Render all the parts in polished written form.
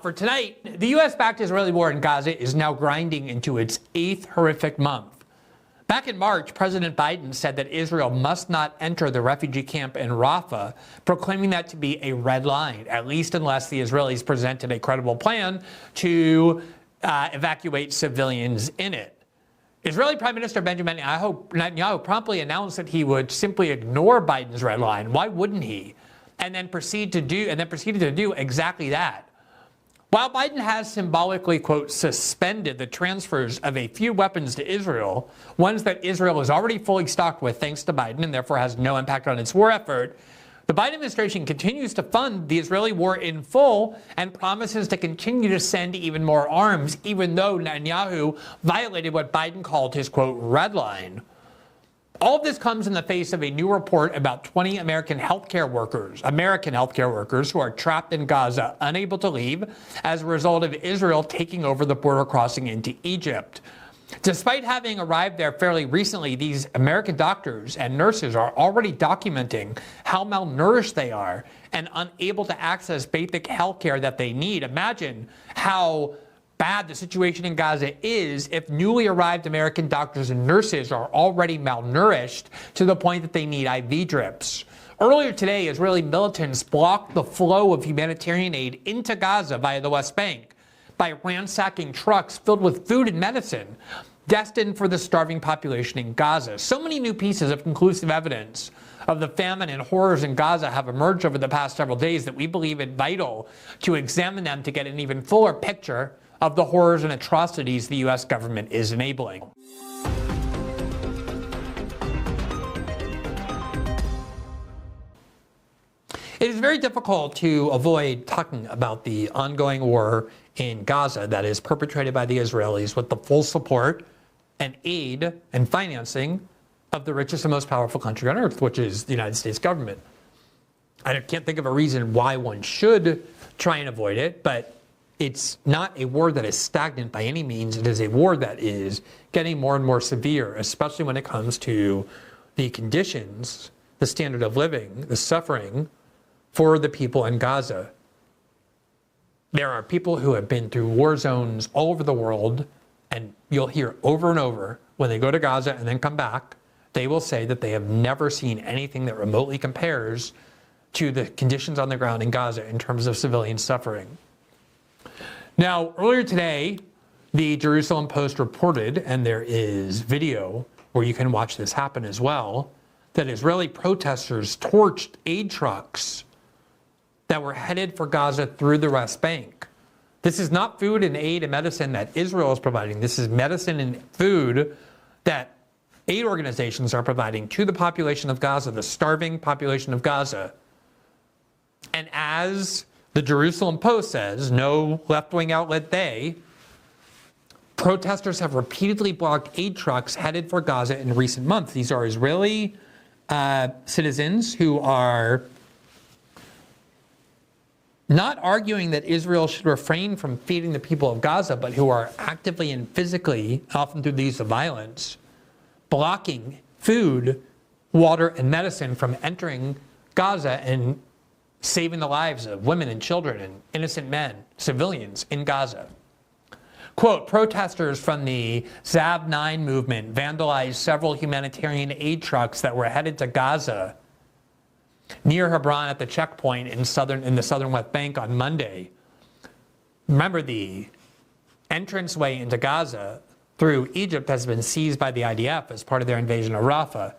For tonight, the U.S.-backed Israeli war in Gaza is now grinding into its 8th horrific month. Back in March, President Biden said that Israel must not enter the refugee camp in Rafah, proclaiming that to be a red line, at least unless the Israelis presented a credible plan to evacuate civilians in it. Israeli Prime Minister Benjamin Netanyahu promptly announced that he would simply ignore Biden's red line. Why wouldn't he? And then proceeded to do exactly that. While Biden has symbolically, quote, suspended the transfers of a few weapons to Israel, ones that Israel is already fully stocked with thanks to Biden and therefore has no impact on its war effort, the Biden administration continues to fund the Israeli war in full and promises to continue to send even more arms, even though Netanyahu violated what Biden called his, quote, red line. All of this comes in the face of a new report about 20 American healthcare workers who are trapped in Gaza, unable to leave as a result of Israel taking over the border crossing into Egypt. Despite having arrived there fairly recently, these American doctors and nurses are already documenting how malnourished they are and unable to access basic healthcare that they need. Imagine how bad the situation in Gaza is if newly arrived American doctors and nurses are already malnourished to the point that they need IV drips. Earlier today, Israeli militants blocked the flow of humanitarian aid into Gaza via the West Bank by ransacking trucks filled with food and medicine destined for the starving population in Gaza. So many new pieces of conclusive evidence of the famine and horrors in Gaza have emerged over the past several days that we believe it vital to examine them to get an even fuller picture of the horrors and atrocities the U.S. government is enabling. It is very difficult to avoid talking about the ongoing war in Gaza that is perpetrated by the Israelis with the full support and aid and financing of the richest and most powerful country on earth, which is the United States government. I can't think of a reason why one should try and avoid it, but it's not a war that is stagnant by any means. It is a war that is getting more and more severe, especially when it comes to the conditions, the standard of living, the suffering for the people in Gaza. There are people who have been through war zones all over the world, and you'll hear over and over when they go to Gaza and then come back, they will say that they have never seen anything that remotely compares to the conditions on the ground in Gaza in terms of civilian suffering. Now, earlier today, the Jerusalem Post reported, and there is video where you can watch this happen as well, that Israeli protesters torched aid trucks that were headed for Gaza through the West Bank. This is not food and aid and medicine that Israel is providing. This is medicine and food that aid organizations are providing to the population of Gaza, the starving population of Gaza. And as the Jerusalem Post says, no left-wing outlet protesters have repeatedly blocked aid trucks headed for Gaza in recent months. These are Israeli citizens who are not arguing that Israel should refrain from feeding the people of Gaza, but who are actively and physically, often through the use of violence, blocking food, water, and medicine from entering Gaza and saving the lives of women and children and innocent men, civilians in Gaza. Quote, protesters from the Zav 9 movement vandalized several humanitarian aid trucks that were headed to Gaza near Hebron at the checkpoint in the southern West Bank on Monday. Remember, the entranceway into Gaza through Egypt has been seized by the IDF as part of their invasion of Rafah.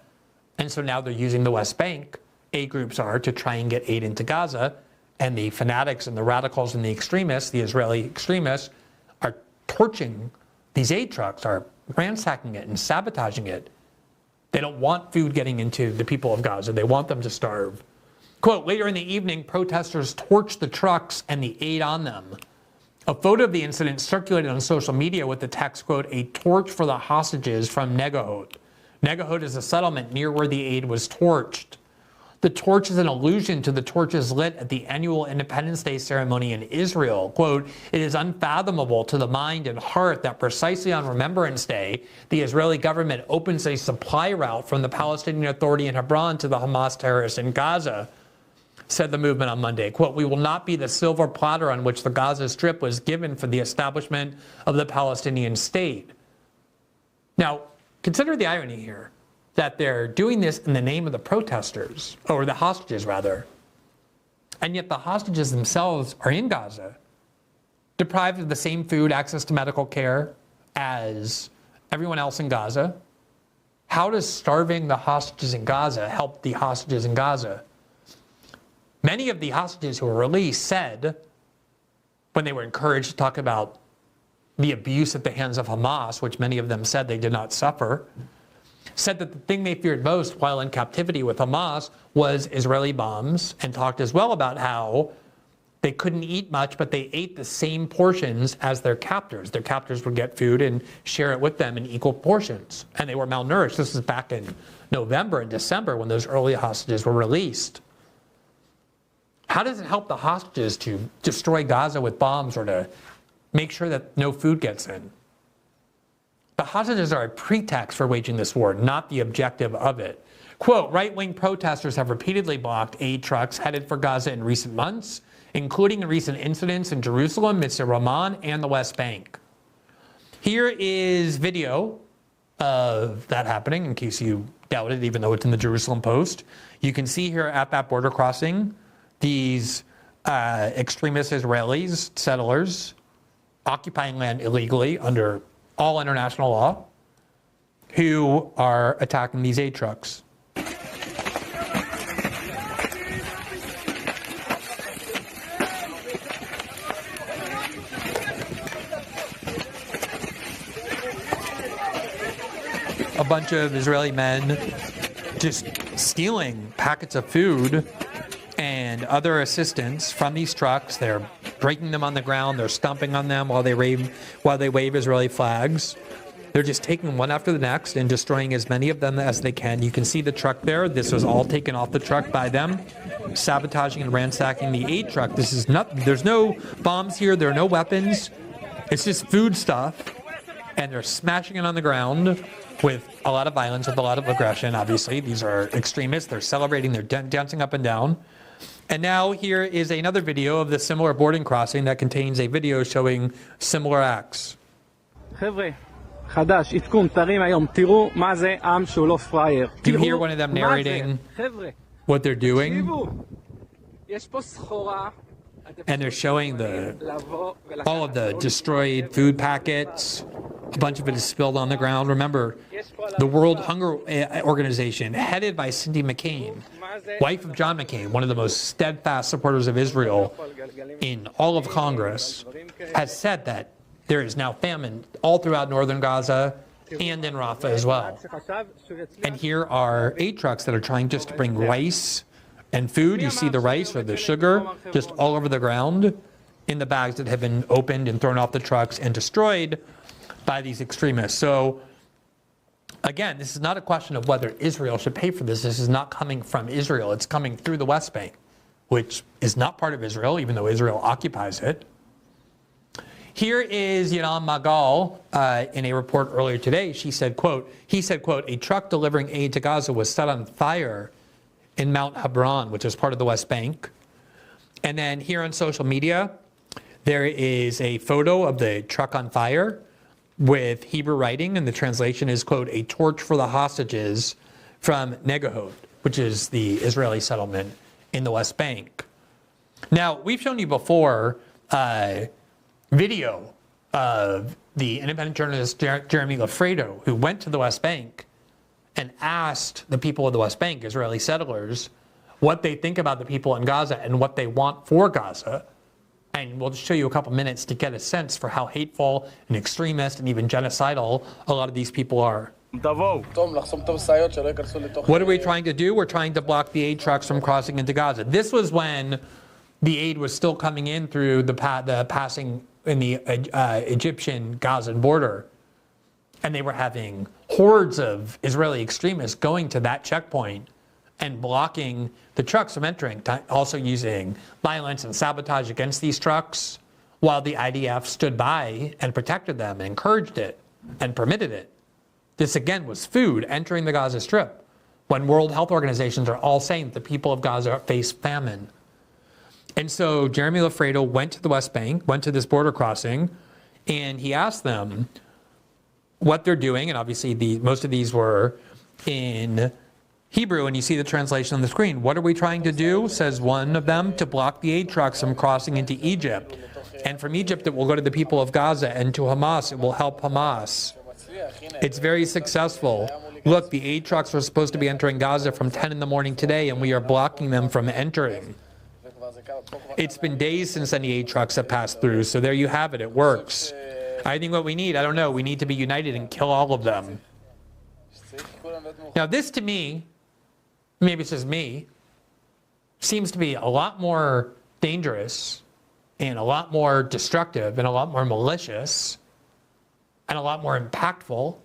And so now they're using the West Bank, aid groups are, to try and get aid into Gaza. And the fanatics and the radicals and the extremists, the Israeli extremists, are torching these aid trucks, are ransacking it and sabotaging it. They don't want food getting into the people of Gaza. They want them to starve. Quote, later in the evening, protesters torched the trucks and the aid on them. A photo of the incident circulated on social media with the text, quote, a torch for the hostages from Negahot. Negahot is a settlement near where the aid was torched. The torch is an allusion to the torches lit at the annual Independence Day ceremony in Israel. Quote, it is unfathomable to the mind and heart that precisely on Remembrance Day, the Israeli government opens a supply route from the Palestinian Authority in Hebron to the Hamas terrorists in Gaza. said the movement on Monday. Quote, "We will not be the silver platter on which the Gaza Strip was given for the establishment of the Palestinian state." Now, consider the irony here, that they're doing this in the name of the protesters, or the hostages rather, and yet the hostages themselves are in Gaza, deprived of the same food, access to medical care as everyone else in Gaza. How does starving the hostages in Gaza help the hostages in Gaza? Many of the hostages who were released said, when they were encouraged to talk about the abuse at the hands of Hamas, which many of them said they did not suffer, said that the thing they feared most while in captivity with Hamas was Israeli bombs, and talked as well about how they couldn't eat much, but they ate the same portions as their captors. Their captors would get food and share it with them in equal portions, and they were malnourished. This is back in November and December when those early hostages were released. How does it help the hostages to destroy Gaza with bombs or to make sure that no food gets in? The hostages are a pretext for waging this war, not the objective of it. Quote, "Right-wing protesters have repeatedly blocked aid trucks headed for Gaza in recent months, including in recent incidents in Jerusalem, Mitzvah Raman, and the West Bank." Here is video of that happening, in case you doubt it, even though it's in the Jerusalem Post. You can see here at that border crossing, these extremist Israelis, settlers, occupying land illegally under all international law, who are attacking these aid trucks. A bunch of Israeli men just stealing packets of food and other assistance from these trucks. They're breaking them on the ground. They're stomping on them while they wave Israeli flags. They're just taking one after the next and destroying as many of them as they can. You can see the truck there. This was all taken off the truck by them, sabotaging and ransacking the aid truck. This is not. There's no bombs here. There are no weapons. It's just food stuff, and they're smashing it on the ground with a lot of violence, with a lot of aggression. Obviously, these are extremists. They're celebrating. They're dancing up and down. And now here is another video of the similar boarding crossing that contains a video showing similar acts. חבר'ה, חדש, עדכון, תרים היום, תראו מה זה עם שהוא לא פראייר. You hear one of them narrating what they're doing, יש פה סחורה. and they're showing all of the destroyed food packets. A bunch of it is spilled on the ground. Remember, the World Hunger Organization, headed by Cindy McCain, wife of John McCain, one of the most steadfast supporters of Israel in all of Congress, has said that there is now famine all throughout northern Gaza and in Rafah as well. And here are aid trucks that are trying just to bring rice and food. You see the rice or the sugar just all over the ground in the bags that have been opened and thrown off the trucks and destroyed by these extremists. So again, this is not a question of whether Israel should pay for this. This is not coming from Israel. It's coming through the West Bank, which is not part of Israel, even though Israel occupies it. Here is Yanam Magal in a report earlier today. He said, quote, "A truck delivering aid to Gaza was set on fire in Mount Hebron, which is part of the West Bank." And then here on social media, there is a photo of the truck on fire with Hebrew writing, and the translation is, quote, "A torch for the hostages from Negahot," which is the Israeli settlement in the West Bank. Now, we've shown you before video of the independent journalist Jeremy Lafredo, who went to the West Bank and asked the people of the West Bank, Israeli settlers, what they think about the people in Gaza and what they want for Gaza. And we'll just show you a couple minutes to get a sense for how hateful and extremist and even genocidal a lot of these people are. What are we trying to do? We're trying to block the aid trucks from crossing into Gaza. This was when the aid was still coming in through the passing in the Egyptian Gazan border. And they were having hordes of Israeli extremists going to that checkpoint and blocking the trucks from entering, also using violence and sabotage against these trucks, while the IDF stood by and protected them and encouraged it and permitted it. This again was food entering the Gaza Strip, when World Health Organizations are all saying that the people of Gaza face famine And so Jeremy Lafredo went to the West Bank, went to this border crossing, and he asked them what they're doing. And obviously most of these were in Hebrew, and you see the translation on the screen. What are we trying to do, says one of them, to block the aid trucks from crossing into Egypt. And from Egypt, it will go to the people of Gaza, and to Hamas, it will help Hamas. It's very successful. Look, the aid trucks were supposed to be entering Gaza from 10 in the morning today, and we are blocking them from entering. It's been days since any aid trucks have passed through, so there you have it. It works. I think what we need, I don't know, we need to be united and kill all of them. Now, this to me, maybe it's just me, seems to be a lot more dangerous and a lot more destructive and a lot more malicious and a lot more impactful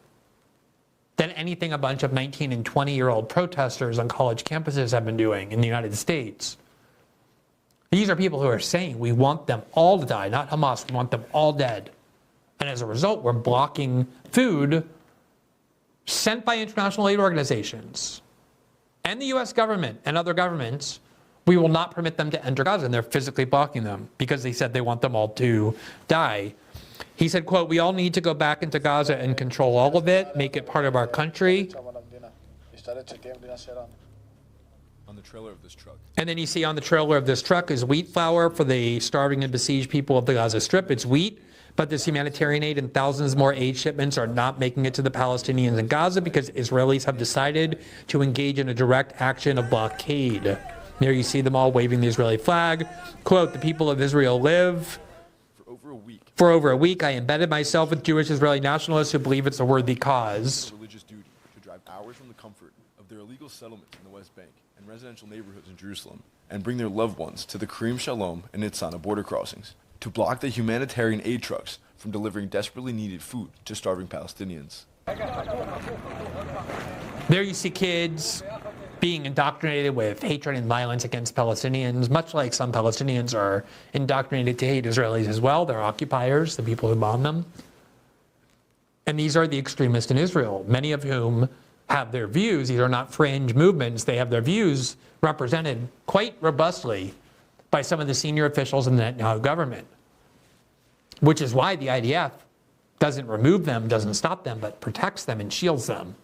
than anything a bunch of 19 and 20-year-old protesters on college campuses have been doing in the United States. These are people who are saying we want them all to die, not Hamas, we want them all dead. And as a result, we're blocking food sent by international aid organizations and the US government and other governments. We will not permit them to enter Gaza, and they're physically blocking them because they said they want them all to die. He said, quote, we all need to go back into Gaza and control all of it, make it part of our country. On the trailer of this truck. And then you see on the trailer of this truck is wheat flour for the starving and besieged people of the Gaza Strip. It's wheat, but this humanitarian aid and thousands more aid shipments are not making it to the Palestinians in Gaza because Israelis have decided to engage in a direct action of blockade. There you see them all waving the Israeli flag. Quote, the people of Israel live. For over a week, I embedded myself with Jewish Israeli nationalists who believe it's a worthy cause. Religious duty to drive hours from the comfort of their illegal settlements in the West Bank and residential neighborhoods in Jerusalem and bring their loved ones to the Karim Shalom and Nitzana border crossings to block the humanitarian aid trucks from delivering desperately needed food to starving Palestinians. There you see kids being indoctrinated with hatred and violence against Palestinians, much like some Palestinians are indoctrinated to hate Israelis as well. They're occupiers, the people who bomb them. And these are the extremists in Israel, many of whom have their views. These are not fringe movements. They have their views represented quite robustly by some of the senior officials in the Netanyahu government, which is why the IDF doesn't remove them, doesn't stop them, but protects them and shields them.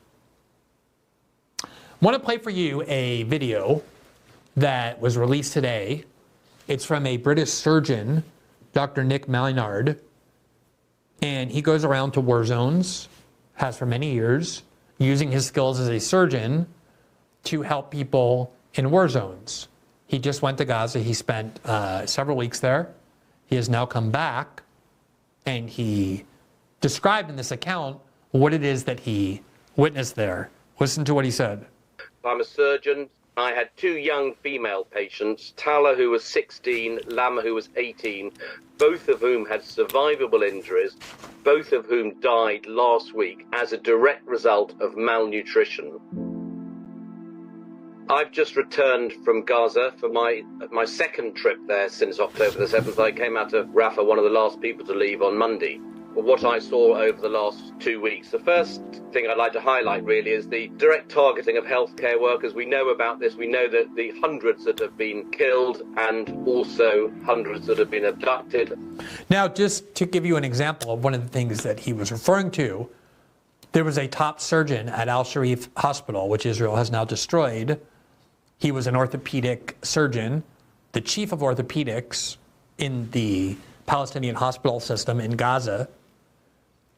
I want to play for you a video that was released today. It's from a British surgeon, Dr. Nick Maynard, and he goes around to war zones, has for many years, using his skills as a surgeon to help people in war zones. He just went to Gaza. He spent several weeks there. He has now come back, and he described in this account what it is that he witnessed there. Listen to what he said. I'm a surgeon. I had two young female patients, Tala, who was 16, Lama, who was 18, both of whom had survivable injuries, both of whom died last week as a direct result of malnutrition. I've just returned from Gaza for my second trip there since October the 7th. I came out of Rafah, one of the last people to leave on Monday. What I saw over the last 2 weeks. The first thing I'd like to highlight really is the direct targeting of healthcare workers. We know about this. We know that the hundreds that have been killed and also hundreds that have been abducted. Now, just to give you an example of one of the things that he was referring to, there was a top surgeon at Al-Sharif Hospital, which Israel has now destroyed. He was an orthopedic surgeon, the chief of orthopedics in the Palestinian hospital system in Gaza.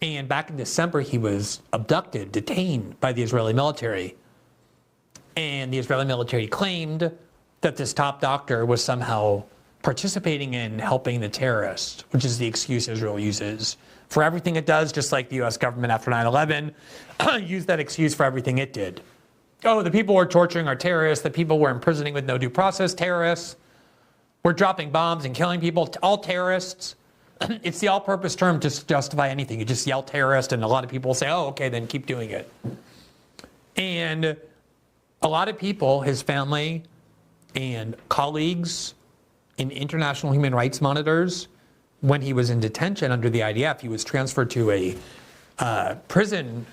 And back in December, he was abducted, detained by the Israeli military. And the Israeli military claimed that this top doctor was somehow participating in helping the terrorists, which is the excuse Israel uses for everything it does, just like the US government after 9/11 used that excuse for everything it did. Oh, the people we're torturing are terrorists. The people we're imprisoning with no due process, terrorists. We're dropping bombs and killing people, all terrorists. It's the all-purpose term to justify anything. You just yell terrorist, and a lot of people say, oh, okay, then keep doing it. And a lot of people, his family and colleagues in international human rights monitors, when he was in detention under the IDF, he was transferred to a prison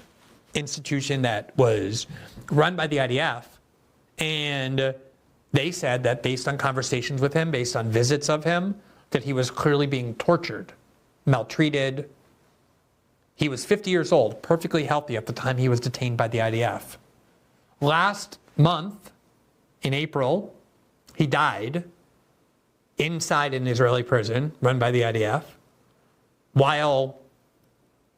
institution that was run by the IDF. And They said that based on conversations with him, based on visits of him, that he was clearly being tortured, maltreated. He was 50 years old, perfectly healthy at the time he was detained by the IDF. Last month, in April, he died inside an Israeli prison run by the IDF, while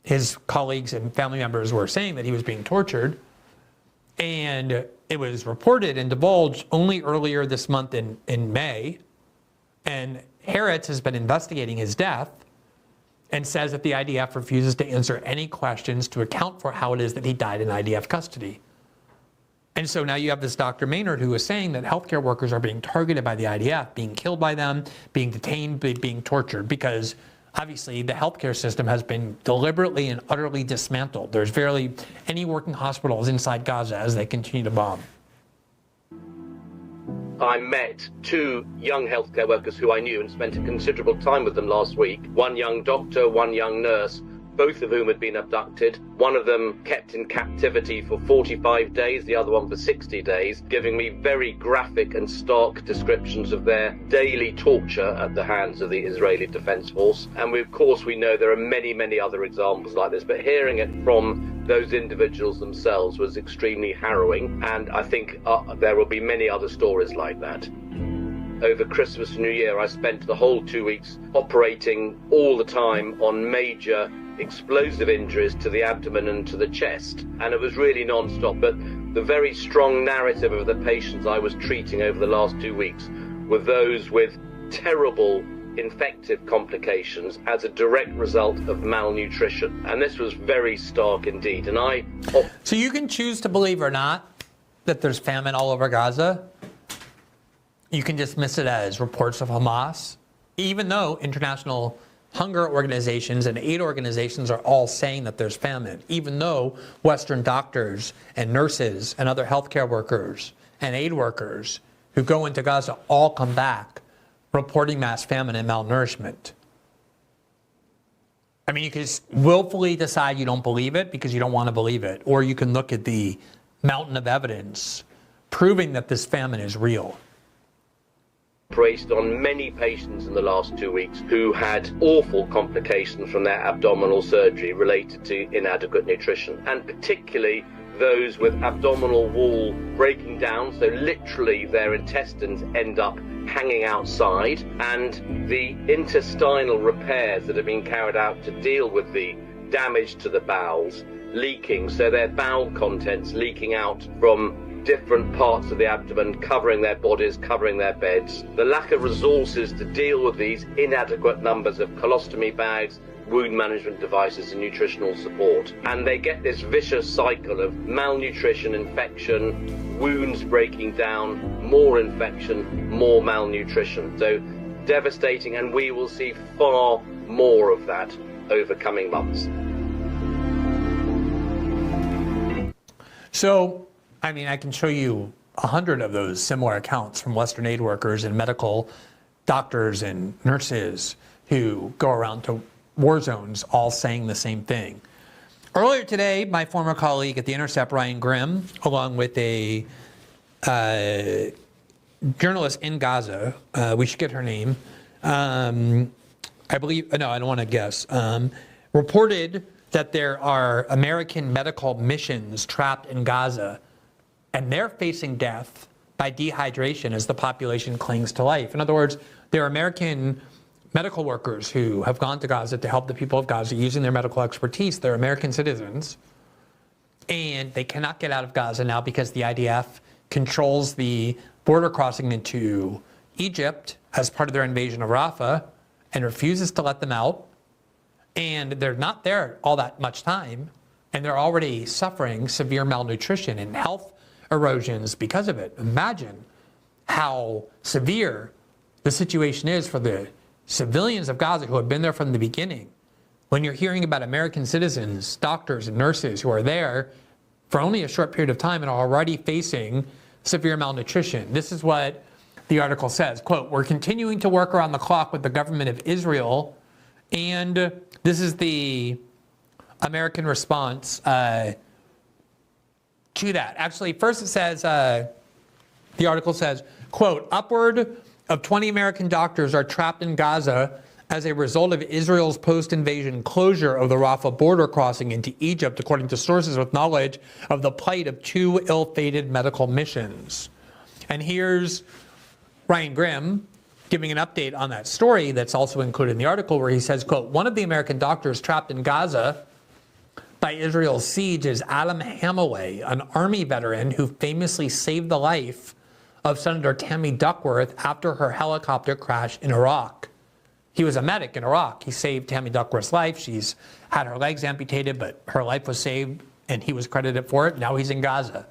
his colleagues and family members were saying that he was being tortured. And it was reported and divulged only earlier this month in May. And Haaretz has been investigating his death and says that the IDF refuses to answer any questions to account for how it is that he died in IDF custody. And so now you have this Dr. Maynard who is saying that healthcare workers are being targeted by the IDF, being killed by them, being detained, being tortured, because obviously the healthcare system has been deliberately and utterly dismantled. There's barely any working hospitals inside Gaza as they continue to bomb. I met two young healthcare workers who I knew and spent a considerable time with them last week. One young doctor, one young nurse, both of whom had been abducted. One of them kept in captivity for 45 days, the other one for 60 days, giving me very graphic and stark descriptions of their daily torture at the hands of the Israeli Defense Force. And of course we know there are many, many other examples like this, but hearing it from those individuals themselves was extremely harrowing, and I think there will be many other stories like that. Over Christmas and New Year, I spent the whole 2 weeks operating all the time on major explosive injuries to the abdomen and to the chest, and it was really non-stop. But the very strong narrative of the patients I was treating over the last 2 weeks were those with terrible infective complications as a direct result of malnutrition, and this was very stark indeed. And So you can choose to believe or not that there's famine all over Gaza. You can dismiss it as reports of Hamas, even though international hunger organizations and aid organizations are all saying that there's famine, even though Western doctors and nurses and other healthcare workers and aid workers who go into Gaza all come back reporting mass famine and malnourishment. I mean, you can just willfully decide you don't believe it because you don't want to believe it, or you can look at the mountain of evidence proving that this famine is real. Operated on many patients in the last 2 weeks who had awful complications from their abdominal surgery related to inadequate nutrition, and particularly those with abdominal wall breaking down, so literally their intestines end up hanging outside, and the intestinal repairs that have been carried out to deal with the damage to the bowels leaking, so their bowel contents leaking out from different parts of the abdomen, covering their bodies, covering their beds. The lack of resources to deal with these inadequate numbers of colostomy bags, wound management devices and nutritional support. And they get this vicious cycle of malnutrition, infection, wounds breaking down, more infection, more malnutrition. So devastating, and we will see far more of that over coming months. So, I mean, I can show you 100 of those similar accounts from Western aid workers and medical doctors and nurses who go around to war zones all saying the same thing. Earlier today, my former colleague at The Intercept, Ryan Grimm, along with a journalist in Gaza, we should get her name, I believe, no, I don't want to guess, reported that there are American medical missions trapped in Gaza, and they're facing death by dehydration as the population clings to life. In other words, there are American medical workers who have gone to Gaza to help the people of Gaza using their medical expertise. They're American citizens, and they cannot get out of Gaza now because the IDF controls the border crossing into Egypt as part of their invasion of Rafah and refuses to let them out. And they're not there all that much time, and they're already suffering severe malnutrition and health erosions because of it. Imagine how severe the situation is for the civilians of Gaza who have been there from the beginning. When you're hearing about American citizens, doctors and nurses who are there for only a short period of time and are already facing severe malnutrition. This is what the article says, quote, "We're continuing to work around the clock with the government of Israel," and this is the American response to that. Actually, first it says, the article says, quote, upward of 20 American doctors are trapped in Gaza as a result of Israel's post-invasion closure of the Rafah border crossing into Egypt, according to sources with knowledge of the plight of 2 ill-fated medical missions. And here's Ryan Grimm giving an update on that story that's also included in the article, where he says, quote, one of the American doctors trapped in Gaza by Israel's siege is Adam Hamaway, an Army veteran who famously saved the life of Senator Tammy Duckworth after her helicopter crash in Iraq. He was a medic in Iraq. He saved Tammy Duckworth's life. She's had her legs amputated, but her life was saved, and he was credited for it. Now he's in Gaza.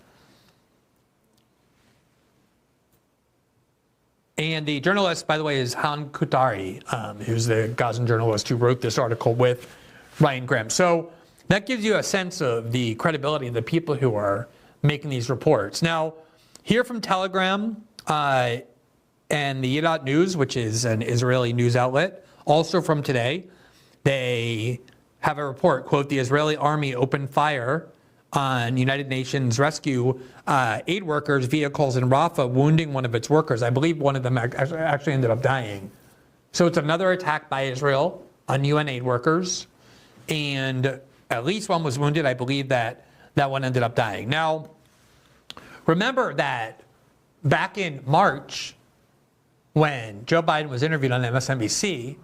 And the journalist, by the way, is Han Kutari, who's the Gazan journalist who wrote this article with Ryan Grimm. So that gives you a sense of the credibility of the people who are making these reports. Now, here from Telegram and the Yedot News, which is an Israeli news outlet, also from today, they have a report, quote, the Israeli army opened fire on United Nations rescue aid workers' vehicles in Rafah, wounding one of its workers. I believe one of them actually ended up dying. So it's another attack by Israel on UN aid workers, and at least one was wounded. I believe that one ended up dying. Now, remember that back in March, when Joe Biden was interviewed on MSNBC,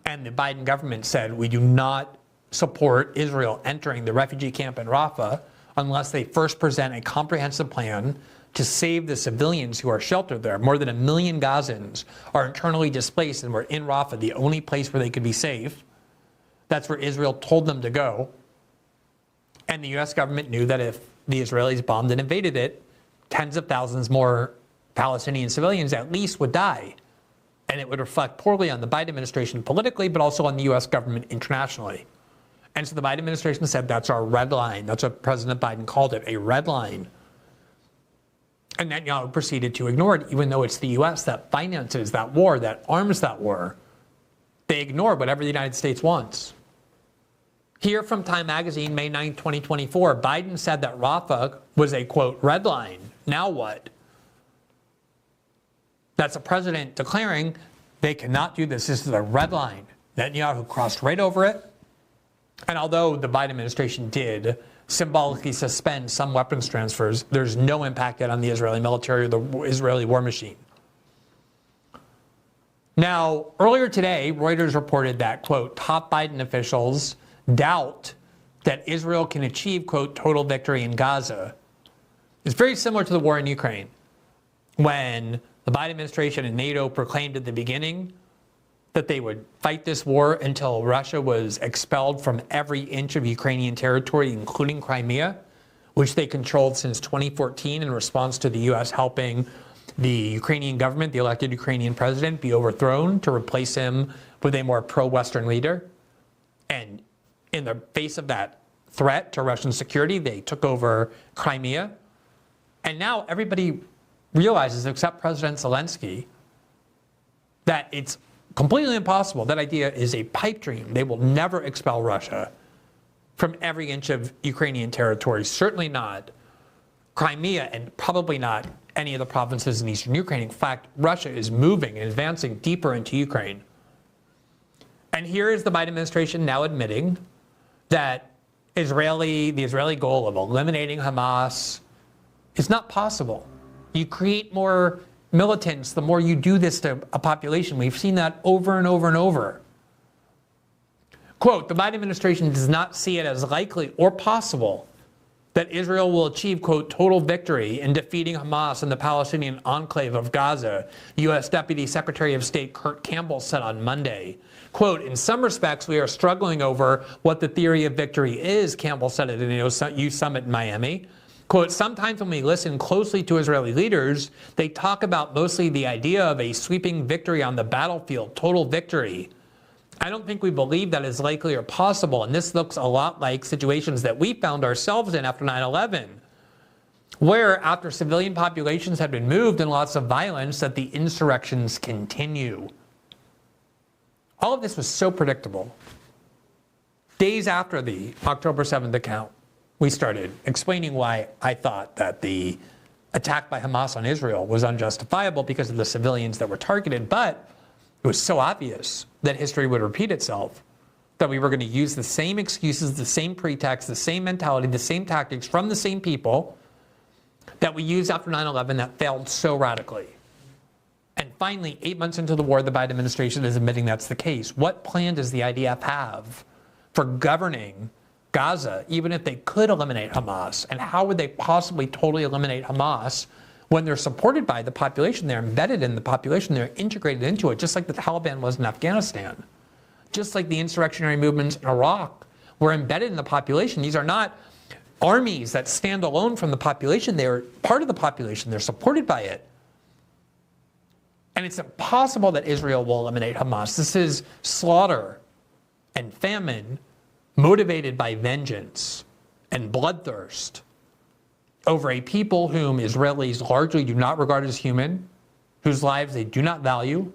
and the Biden government said, we do not support Israel entering the refugee camp in Rafah unless they first present a comprehensive plan to save the civilians who are sheltered there. More than 1 million Gazans are internally displaced and were in Rafah, the only place where they could be safe. That's where Israel told them to go. And the US government knew that if the Israelis bombed and invaded it, tens of thousands more Palestinian civilians at least would die. And it would reflect poorly on the Biden administration politically, but also on the US government internationally. And so the Biden administration said, that's our red line. That's what President Biden called it, a red line. And Netanyahu proceeded to ignore it, even though it's the US that finances that war, that arms that war. They ignore whatever the United States wants. Here from Time Magazine, May 9, 2024, Biden said that Rafah was a, quote, red line. Now what? That's a president declaring they cannot do this. This is a red line. Netanyahu crossed right over it. And although the Biden administration did symbolically suspend some weapons transfers, there's no impact yet on the Israeli military or the Israeli war machine. Now, earlier today, Reuters reported that, quote, top Biden officials doubt that Israel can achieve, quote, total victory in Gaza. It's very similar to the war in Ukraine, when the Biden administration and NATO proclaimed at the beginning that they would fight this war until Russia was expelled from every inch of Ukrainian territory, including Crimea, which they controlled since 2014 in response to the U.S. helping the Ukrainian government, the elected Ukrainian president, be overthrown to replace him with a more pro-Western leader. And in the face of that threat to Russian security, they took over Crimea. And now everybody realizes, except President Zelensky, that it's completely impossible. That idea is a pipe dream. They will never expel Russia from every inch of Ukrainian territory, certainly not Crimea, and probably not any of the provinces in eastern Ukraine. In fact, Russia is moving and advancing deeper into Ukraine. And here is the Biden administration now admitting that the Israeli goal of eliminating Hamas is not possible. You create more militants the more you do this to a population. We've seen that over and over and over. Quote, the Biden administration does not see it as likely or possible that Israel will achieve, quote, total victory in defeating Hamas in the Palestinian enclave of Gaza, U.S. Deputy Secretary of State Kurt Campbell said on Monday. Quote, in some respects, we are struggling over what the theory of victory is, Campbell said at an EU summit in Miami. Quote, sometimes when we listen closely to Israeli leaders, they talk about mostly the idea of a sweeping victory on the battlefield, total victory. I don't think we believe that is likely or possible, and this looks a lot like situations that we found ourselves in after 9/11, where after civilian populations had been moved and lots of violence, that the insurrections continue. All of this was so predictable. Days after the October 7th account, we started explaining why I thought that the attack by Hamas on Israel was unjustifiable because of the civilians that were targeted, but it was so obvious that history would repeat itself that we were going to use the same excuses, the same pretext, the same mentality, the same tactics from the same people that we used after 9/11 that failed so radically. And finally, 8 months into the war, the Biden administration is admitting that's the case. What plan does the IDF have for governing Gaza, even if they could eliminate Hamas? And how would they possibly totally eliminate Hamas when they're supported by the population? They're embedded in the population. They're integrated into it, just like the Taliban was in Afghanistan. Just like the insurrectionary movements in Iraq were embedded in the population. These are not armies that stand alone from the population. They're part of the population. They're supported by it. And it's impossible that Israel will eliminate Hamas. This is slaughter and famine motivated by vengeance and bloodthirst over a people whom Israelis largely do not regard as human, whose lives they do not value.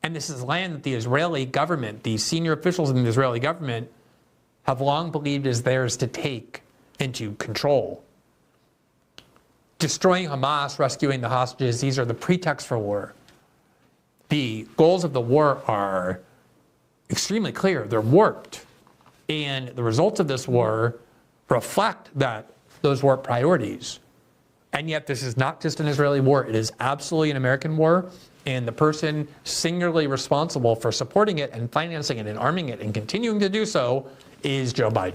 And this is land that the Israeli government, the senior officials in the Israeli government, have long believed is theirs to take into control. Destroying Hamas, rescuing the hostages, these are the pretexts for war. The goals of the war are extremely clear. They're warped. And the results of this war reflect those warped priorities. And yet this is not just an Israeli war. It is absolutely an American war. And the person singularly responsible for supporting it and financing it and arming it and continuing to do so is Joe Biden.